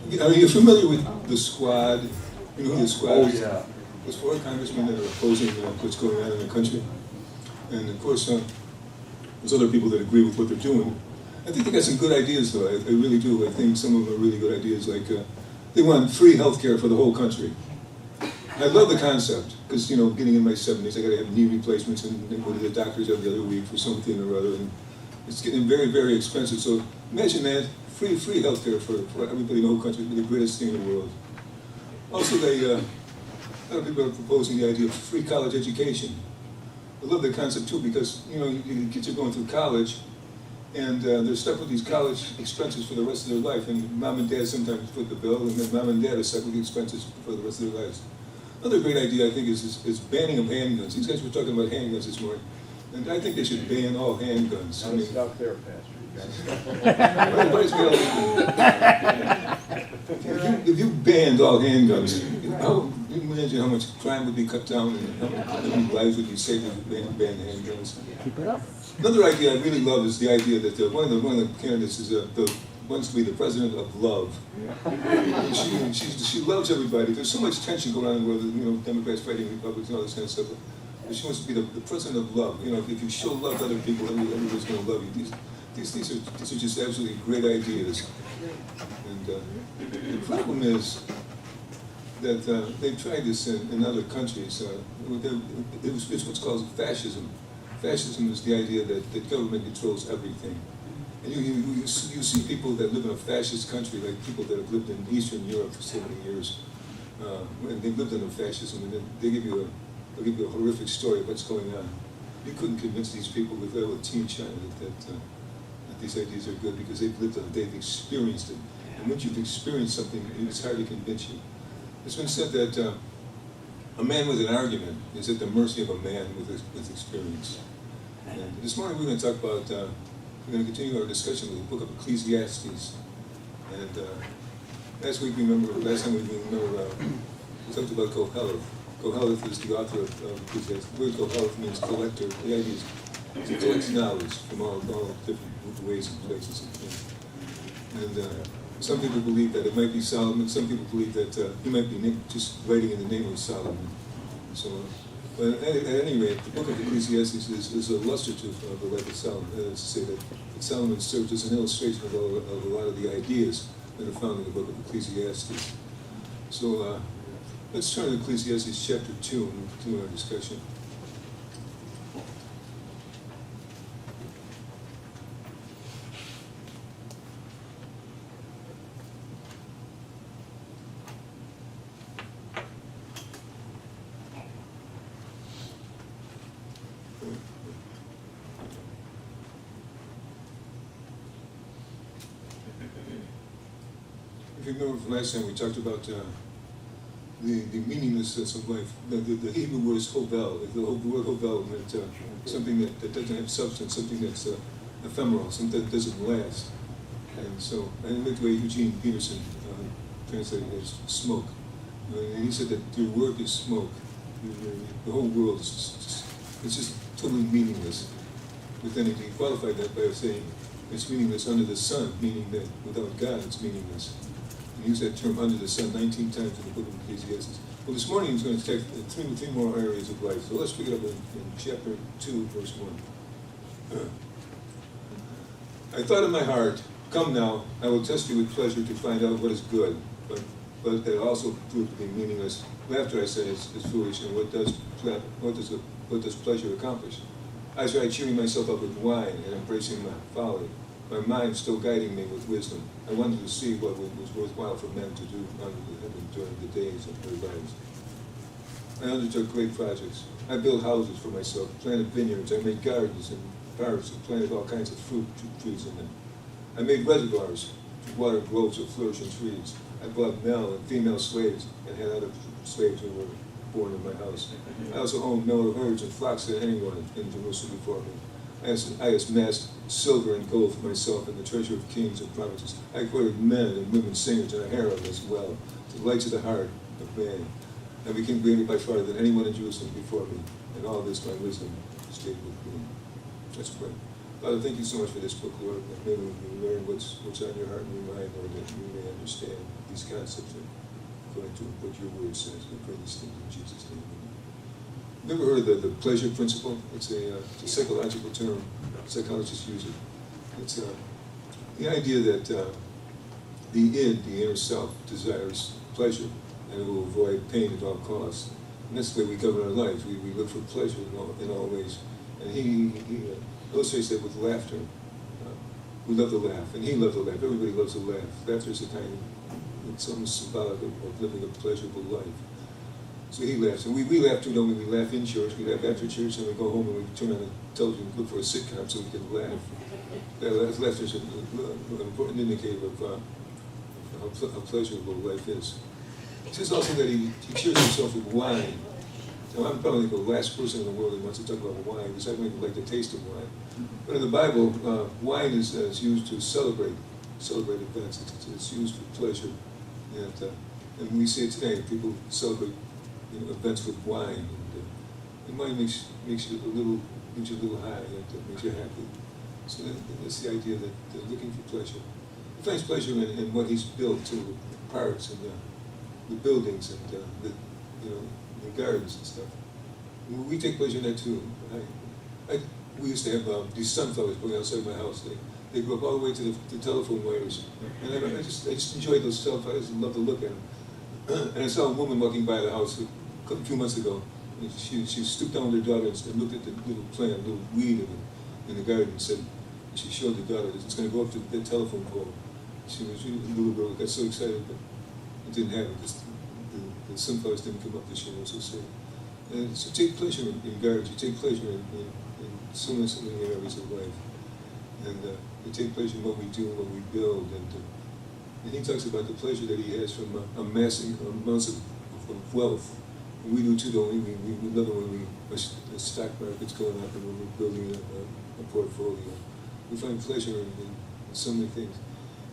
Are you familiar with the Squad? You know who the Squad Oh, is? yeah. There's 4 congressmen that are opposing what's going on in the country. And of course, there's other people that agree with what they're doing. I think they got some good ideas, though. I really do. I think some of them are really good ideas. Like they want free health care for the whole country. I love the concept because, you know, getting in my 70s, I got to have knee replacements and go to the doctors every other week for something or other. And it's getting very, very expensive. So imagine that, free health care for everybody in the whole country. It'd be the greatest thing in the world. Also, a lot of people are proposing the idea of free college education. I love the concept too because, you know, kids are going through college and they're stuck with these college expenses for the rest of their life. And mom and dad sometimes foot the bill, and then mom and dad are stuck with the expenses for the rest of their lives. Another great idea, I think, is banning of handguns. These guys were talking about handguns this morning, and I think they should ban all handguns. Now stop there, Pastor. Everybody's got if you banned all handguns, you can imagine how much crime would be cut down and how many lives would be saved if you banned handguns. Keep it up. Another idea I really love is the idea that one of the candidates is wants to be the president of love. She loves everybody. There's so much tension going on in the world, you know, Democrats fighting Republicans and all this kind of stuff. But she wants to be the president of love. You know, if you show love to other people, everybody's going to love you. These are just absolutely great ideas. And the problem is that they've tried this in other countries. It's what's called fascism. Fascism is the idea that the government controls everything. And you see people that live in a fascist country, like people that have lived in Eastern Europe for so many years, and they've lived under fascism, and then they'll give you a horrific story of what's going on. You couldn't convince these people with Team China that these ideas are good because they've experienced it. And once you've experienced something, it's hard to convince you. It's been said that a man with an argument is at the mercy of a man with experience. And this morning we're going to talk about, we're going to continue our discussion with the book of Ecclesiastes. And last time we talked about Koheleth. Koheleth is the author of Ecclesiastes. The word Koheleth means collector. The idea is to collect knowledge from all different ways and places and things. And some people believe that it might be Solomon. Some people believe that he might be just writing in the name of Solomon. So, but at any rate, the book of Ecclesiastes is illustrative of the life of Solomon. That is to say that Solomon served as an illustration of a lot of the ideas that are found in the book of Ecclesiastes. So let's turn to Ecclesiastes chapter 2 and we'll continue our discussion. If you remember from last time, we talked about the meaninglessness of life. The Hebrew word is hovel. The word hovel meant something that doesn't have substance, something that's ephemeral, something that doesn't last. And so, I like the way Eugene Peterson translated it as smoke. And he said that your work is smoke. The whole world is just totally meaningless. But then he qualified that by saying it's meaningless under the sun, meaning that without God it's meaningless. He used that term under the sun 19 times in the book of Ecclesiastes. Well, this morning he's going to take three more areas of life. So let's pick it up in chapter 2, verse 1. I thought in my heart, come now, I will test you with pleasure to find out what is good, but that also proved to be meaningless. Laughter, I said, is foolish, and what does pleasure accomplish? I tried cheering myself up with wine and embracing my folly, my mind still guiding me with wisdom. I wanted to see what was worthwhile for men to do under heaven during the days of their lives. I undertook great projects. I built houses for myself, planted vineyards, I made gardens and parks and planted all kinds of fruit trees in them. I made reservoirs to water groves of flourishing trees. I bought male and female slaves and had other slaves who were born in my house. I also owned no herds and flocks than anyone in Jerusalem before me. I amassed silver and gold for myself and the treasure of kings and provinces. I acquired men and women singers and a harem as well, delights of the heart of man. I became greater by far than anyone in Jerusalem before me, and all this my wisdom stayed with me. Let's pray. Father, thank you so much for this book, Lord, that maybe we learn what's on your heart and your mind, Lord, that we may understand these concepts according to what your word says. We pray these things in Jesus' name. Have you ever heard of the pleasure principle? It's a psychological term. Psychologists use it. It's the idea that the id, the inner self, desires pleasure and it will avoid pain at all costs. And that's the way we govern our lives. We look for pleasure in all ways. And he illustrates that with laughter. We love to laugh, and he loved to laugh. Everybody loves to laugh. Laughter is a kind of, it's almost symbolic of living a pleasurable life. So he laughs, and we laugh too, don't we? We laugh in church, we laugh after church, and we go home and we turn on the television and look for a sitcom so we can laugh. Laughter is an important indicator of how pleasurable life is. It says also that he cheers himself with wine. Now, I'm probably the last person in the world who wants to talk about wine, because I don't even like the taste of wine. But in the Bible, wine is used to celebrate events. It's used for pleasure. And we see it today. People celebrate events with wine. And wine makes you a little high, and makes you happy. So that's the idea that they're looking for pleasure. He finds pleasure in what he's built, too, the parks and the buildings and the gardens and stuff. We take pleasure in that too. We used to have these sunflowers growing outside my house. They grew up all the way to the telephone wires. And I just enjoyed those sunflowers and loved to look at them. And I saw a woman walking by the house a few months ago. And she stooped down with her daughter and looked at the little plant, a little weed in the garden, and said, she showed the daughter that it's going to go up to the telephone pole. She was a little girl, got so excited, but it didn't happen because the sunflowers didn't come up this year. I was so sad. And so take pleasure in gardens. You take pleasure in so many areas of life. And we take pleasure in what we do and what we build. And he talks about the pleasure that he has from amassing amounts of wealth. And we do too, don't we? We love it when the stock market's going up and when we're building a portfolio. We find pleasure in so many things.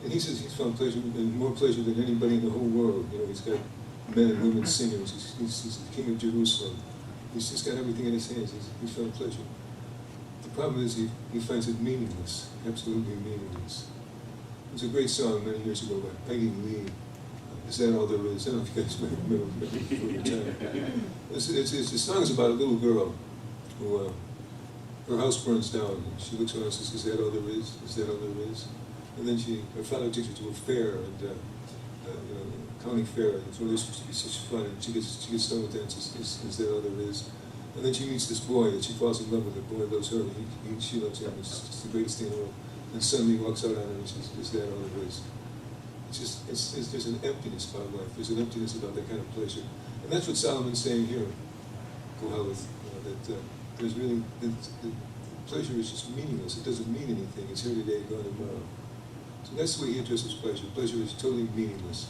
And he says he's found pleasure, and more pleasure than anybody in the whole world. He's got men and women singers. He's the king of Jerusalem. He's just got everything in his hands. He's found pleasure. The problem is he finds it meaningless, absolutely meaningless. There's a great song many years ago by Peggy Lee. Is That All There Is? I don't know if you guys remember before your time. The song is about a little girl who, her house burns down. And she looks around and says, is that all there is? Is that all there is? And then her father takes her to a fair, and county fair, and it's really supposed to be such fun, and she gets done with that and says, is that all there is? And then she meets this boy, and she falls in love with the boy, loves her, and she loves him. It's just the greatest thing in the world. And suddenly he walks out on her and says, is that all there is? There's an emptiness about life. There's an emptiness about that kind of pleasure. And that's what Solomon's saying here, Koheleth, that there's really, the pleasure is just meaningless. It doesn't mean anything. It's here today, gone tomorrow. So that's the way he addresses pleasure. Pleasure is totally meaningless.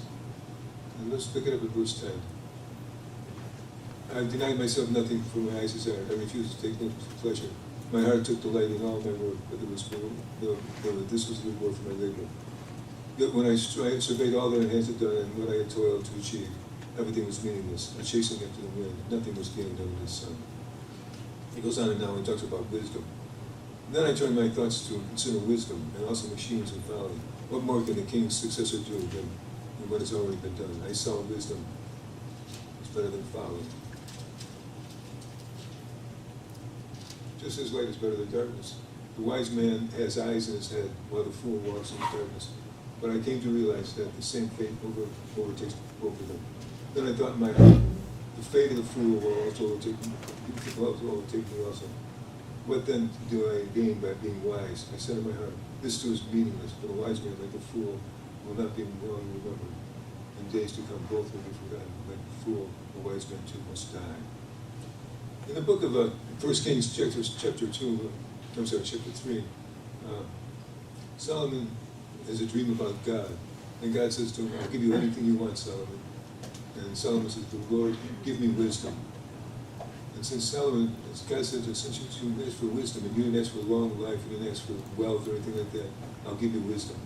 And let's pick it up at verse 10. I denied myself nothing for my eyes' desire. I refused to take no pleasure. My heart took delight in all my work, but this was the reward for my labor. Yet when I surveyed all that my hands had done and what I had toiled to achieve, everything was meaningless, a chasing after the wind. Nothing was gained under the sun. He goes on and now and talks about wisdom. And then I turned my thoughts to consider wisdom and also machines and folly. What more can the king's successor do than what has already been done? I saw wisdom is better than folly. Just as light is better than darkness. The wise man has eyes in his head, while the fool walks in darkness. But I came to realize that the same fate overtakes both of them. Then I thought in my heart, the fate of the fool will also overtake me also. What then do I gain by being wise? I said in my heart, this too is meaningless, but a wise man like the fool will not be long remembered. In days to come, both will be forgotten. Like the fool, a wise man too must die. In the book of 1 Kings, chapter 3, Solomon has a dream about God. And God says to him, I'll give you anything you want, Solomon. And Solomon says, the Lord, give me wisdom. And since God said to him, since you asked for wisdom, and you didn't ask for a long life, you didn't ask for wealth or anything like that, I'll give you wisdom.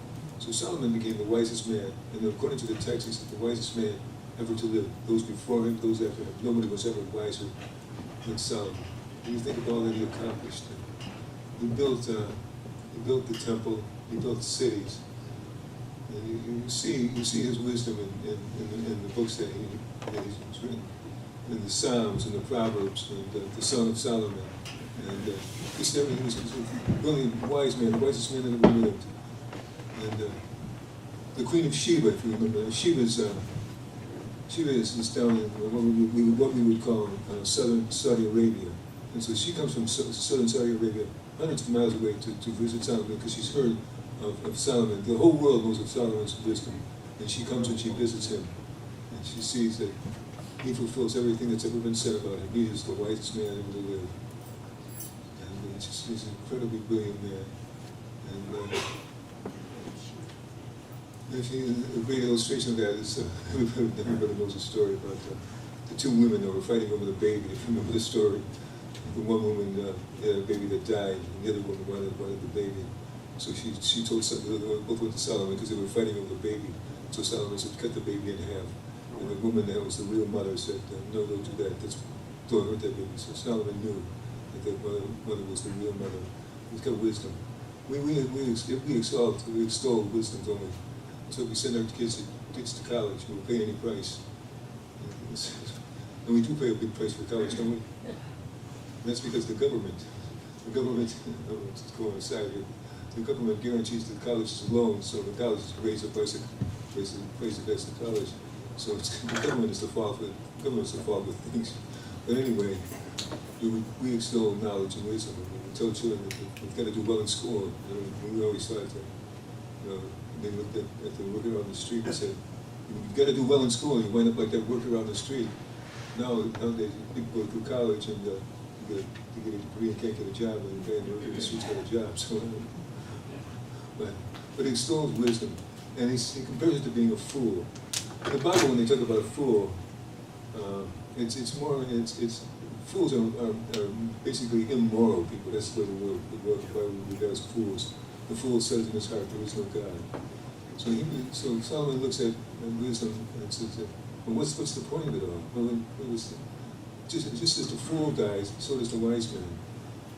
So Solomon became the wisest man. And according to the text, he said the wisest man ever to live. Those before him, those after him. Nobody was ever wiser than Solomon. And you think of all that he accomplished. He built the temple, he built cities. And you see his wisdom in the books that he's written, in the Psalms and the Proverbs and the Song of Solomon. And just everything. He was a brilliant, wise man, the wisest man that ever lived. And the Queen of Sheba, if you remember, Sheba is down in what we would call southern Saudi Arabia. And so she comes from southern Saudi Arabia, hundreds of miles away to visit Solomon because she's heard of Solomon. The whole world knows of Solomon's wisdom. And she comes and she visits him. And she sees that he fulfills everything that's ever been said about him. He is the wisest man ever to live. And he's an incredibly brilliant man. And a great illustration of that is, everybody knows the story about the two women that were fighting over the baby. If you remember the story, the one woman had a baby that died, and the other woman wanted the baby. So she told both went to Solomon because they were fighting over the baby. So Solomon said, cut the baby in half. And the woman that was the real mother said, no, don't do that. Don't hurt that baby. So Solomon knew that the mother was the real mother. He's got wisdom. We extol wisdom, don't we? So we send our kids to college, we'll pay any price. And we do pay a big price for college, don't we? And that's because the government, let's go on a side here, the government guarantees the college's loan, so the college raise the price of college. So the government is the fault with things. But anyway, we extol knowledge and wisdom. And we tell children that they've got to do well in school. We always thought that, they looked at the worker on the street and said, you've got to do well in school, and you wind up like that worker on the street. Nowadays, people go through college and you get a degree and can't get a job, and the worker on the street's got a job. So, but he extols wisdom, and he compares it to being a fool. In the Bible, when they talk about a fool, fools are basically immoral people. That's the way the Bible regards fools. The fool says in his heart, there is no God. So Solomon looks at wisdom and says, well, what's the point of it all? Well, just as the fool dies, so does the wise man.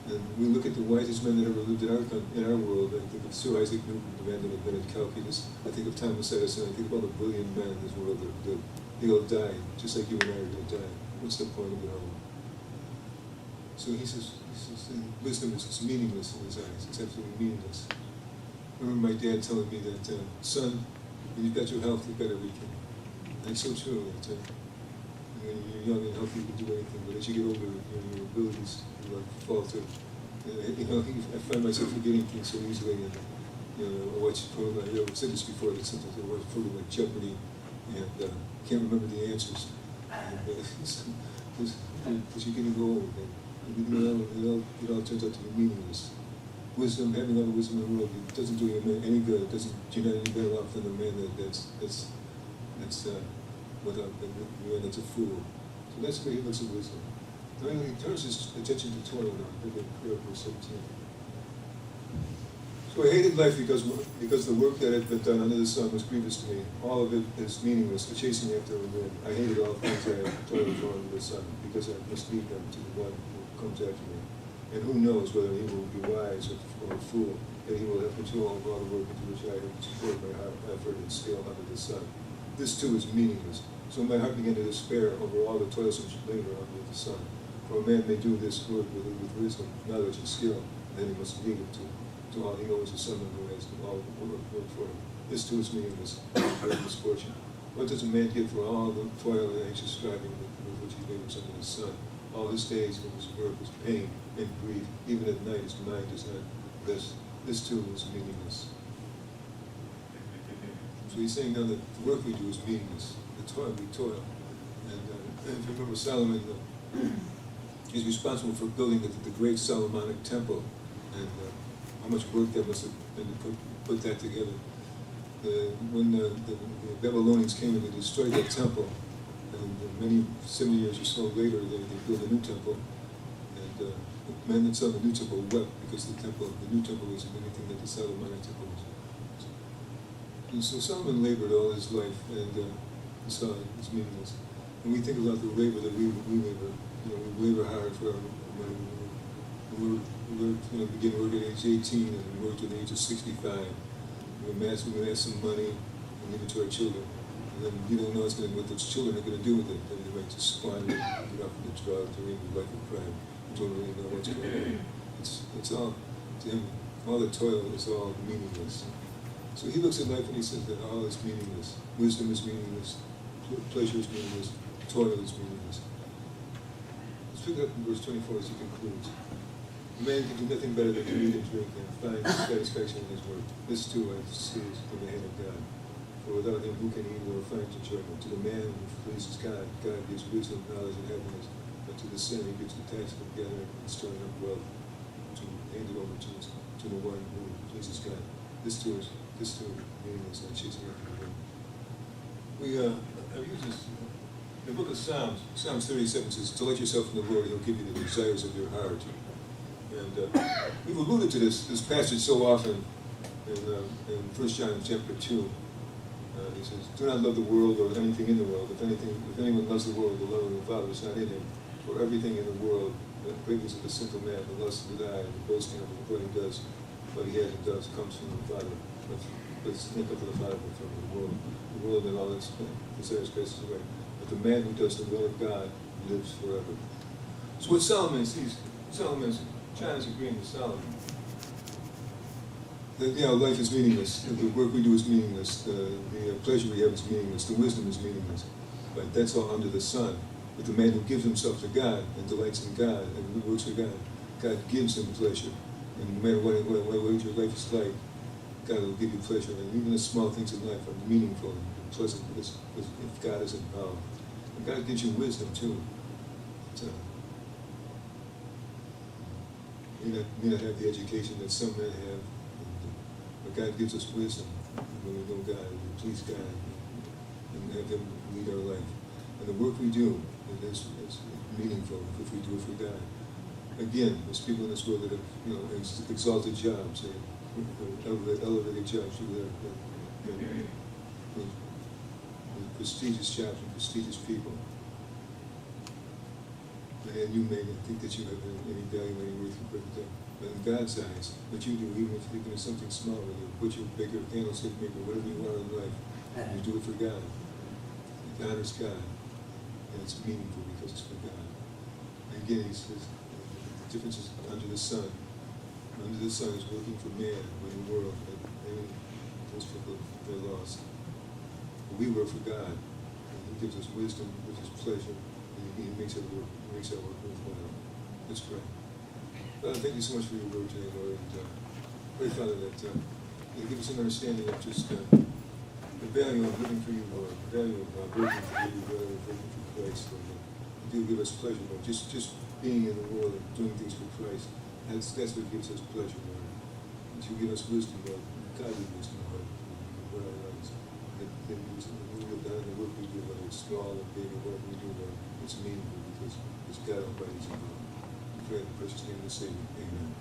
And we look at the wisest men that ever lived in our world. I think of Sir Isaac Newton, the man that invented calculus. I think of Thomas Edison. I think of all the brilliant men in this world that they all died, just like you and I are going to die. What's the point of it all? So he says wisdom is meaningless in his eyes. It's absolutely meaningless. I remember my dad telling me that, son, when you've got your health, you've got everything. And it's so true. That, when you're young and healthy, you can do anything. But as you get older, your abilities falter. I find myself forgetting things so easily. And I watch programs. I've said this before. That sometimes I watch programs like Jeopardy, and can't remember the answers. Because you're getting old. It all turns out to be meaningless. Wisdom, having all the wisdom in the world, it doesn't do you any good. You're not any better off than the man that's a fool. So that's where he looks at wisdom. Now he turns his attention to toil now. Look at verse 17. So I hated life because the work that had been done under the sun was grievous to me. All of it is meaningless, the chasing after the wind. I hated all things that I had toiled for under the sun, because I must leave them to the one who comes after me. And who knows whether he will be wise or a fool, that he will have control over all the work into which I have poured my effort and skill under the sun. This too is meaningless. So my heart began to despair over all the toilsome labor under the sun. For a man may do this work with wisdom, knowledge, and skill, and then he must leave it to all he knows the Son who has all work for him. This too is meaningless, great misfortune. What does a man get for all the toil and anxious striving with which he labors under the sun? All his days of his work is pain and grief. Even at night his mind is not rest. This too is meaningless. So he's saying now that the work we do is meaningless. The toil we toil. And if you remember, Solomon is responsible for building the great Solomonic temple. And how much work that must have been to put that together. When the Babylonians came and they destroyed that temple, and 70 years or so later, they built a new temple, and the man that saw the new temple wept because the new temple wasn't anything that the Solomonic temple was. And so Solomon labored all his life, and he saw it's meaningless. And we think about the labor that we labor. We labor hard for we begin work at age 18, and we work to the age of 65. we amass some money and leave it to our children. And then you don't know what those children are going to do with it. Then they might just squander it, get off in the drugs or even life of crime. You don't really know what's going on. It's all, to him, all the toil is all meaningless. So he looks at life and he says that all is meaningless. Wisdom is meaningless. Pleasure is meaningless. Toil is meaningless. Let's pick up in verse 24 as he concludes. A man can do nothing better than to eat and drink and find satisfaction in his work. This too I see is in the hand of God. For without him, who can eat or find enjoyment? To the man who pleases God, God gives wisdom, knowledge, and happiness. But to the sinner, he gives the task of gathering and storing up wealth to hand it over to the one who pleases God. This too is meaningless and chasing after the wind. I've used this. The book of Psalms 37 says, "Delight yourself in the Lord, He'll give you the desires of your heart." And we've alluded to this passage so often in 1 John chapter 2. He says, "Do not love the world or anything in the world. If anyone loves the world, the love of the Father is not in him. For everything in the world, the cravings of the sinful man, the lust of the eye, and the boasting of what he does, what he has and does, comes from the Father. But it's not come from the Father, but from the world. The world and all its desires passes away. But the man who does the will of God lives forever." So what Solomon sees, John is agreeing with Solomon. That, life is meaningless. The work we do is meaningless. The pleasure we have is meaningless. The wisdom is meaningless. But that's all under the sun. But the man who gives himself to God and delights in God and works for God, God gives him pleasure. And no matter what your life is like, God will give you pleasure. And even the small things in life are meaningful and pleasant if God is involved. And God gives you wisdom too. You may not have the education that some men have, but God gives us wisdom when we know God and we please God and have Him lead our life. And the work we do is meaningful if we do it for God. Again, there's people in this world that have exalted jobs, elevated jobs, prestigious jobs and prestigious people. And you may not think that you have any value, any worth, but in God's eyes, what you do, even if you're doing something small, whether you put your bigger candlestick maker, whatever you are in life, you do it for God. It honors God, and it's meaningful because it's for God. And again, he says, the difference is under the sun. Under the sun is working for man, in the world, and those people, they're lost. But we work for God, and He gives us wisdom, gives us pleasure, and He makes our work worthwhile. Let's pray. Father, thank you so much for your word today, Lord. And pray, Father, that you give us an understanding of just the value of living for you, Lord, the value of working for you, the value of working for Christ, Lord. You do give us pleasure, Lord. Just being in the world and doing things for Christ, that's what gives us pleasure, Lord. And you give us wisdom, Lord, godly wisdom, Lord, for our lives. That we have done the work we do, whether it's small or big or whatever we do, Lord, it's meaningful because it's God Almighty's involved. We pray in the precious name of the Savior. Amen.